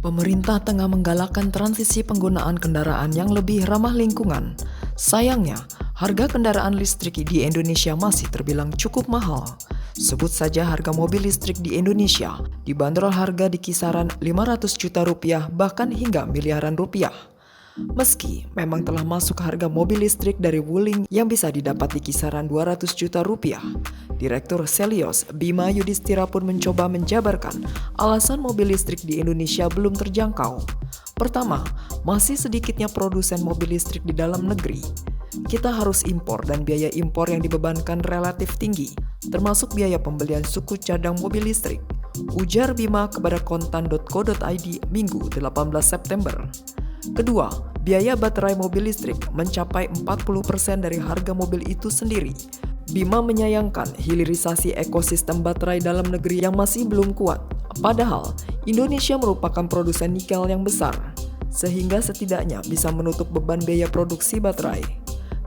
Pemerintah tengah menggalakkan transisi penggunaan kendaraan yang lebih ramah lingkungan. Sayangnya, harga kendaraan listrik di Indonesia masih terbilang cukup mahal. Sebut saja harga mobil listrik di Indonesia dibanderol harga di kisaran 500 juta rupiah bahkan hingga miliaran rupiah. Meski memang telah masuk harga mobil listrik dari Wuling yang bisa didapat di kisaran 200 juta rupiah, Direktur Selios Bima Yudhistira pun mencoba menjabarkan alasan mobil listrik di Indonesia belum terjangkau. Pertama, masih sedikitnya produsen mobil listrik di dalam negeri. Kita harus impor dan biaya impor yang dibebankan relatif tinggi, termasuk biaya pembelian suku cadang mobil listrik, ujar Bima kepada kontan.co.id Minggu 18 September. Kedua, biaya baterai mobil listrik mencapai 40% dari harga mobil itu sendiri. Bima menyayangkan hilirisasi ekosistem baterai dalam negeri yang masih belum kuat. Padahal, Indonesia merupakan produsen nikel yang besar, sehingga setidaknya bisa menutup beban biaya produksi baterai.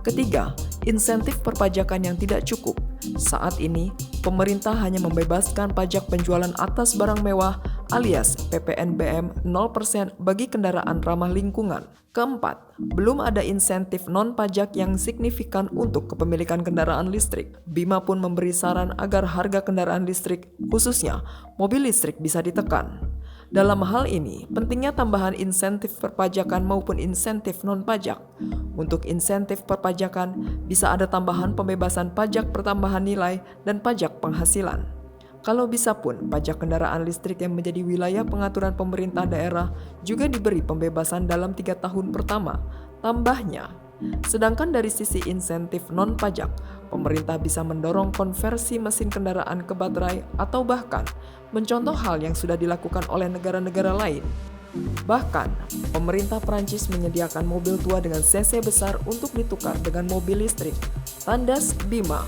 Ketiga, insentif perpajakan yang tidak cukup. Saat ini, pemerintah hanya membebaskan pajak penjualan atas barang mewah alias PPNBM 0% bagi kendaraan ramah lingkungan. Keempat, belum ada insentif non-pajak yang signifikan untuk kepemilikan kendaraan listrik. Bima pun memberi saran agar harga kendaraan listrik, khususnya mobil listrik, bisa ditekan. Dalam hal ini, pentingnya tambahan insentif perpajakan maupun insentif non-pajak. Untuk insentif perpajakan, bisa ada tambahan pembebasan pajak pertambahan nilai dan pajak penghasilan. Kalau bisa pun, pajak kendaraan listrik yang menjadi wilayah pengaturan pemerintah daerah juga diberi pembebasan dalam 3 tahun pertama. Tambahnya, sedangkan dari sisi insentif non-pajak, pemerintah bisa mendorong konversi mesin kendaraan ke baterai atau bahkan mencontoh hal yang sudah dilakukan oleh negara-negara lain. Bahkan, pemerintah Prancis menyediakan mobil tua dengan cc besar untuk ditukar dengan mobil listrik. Tandas Bima.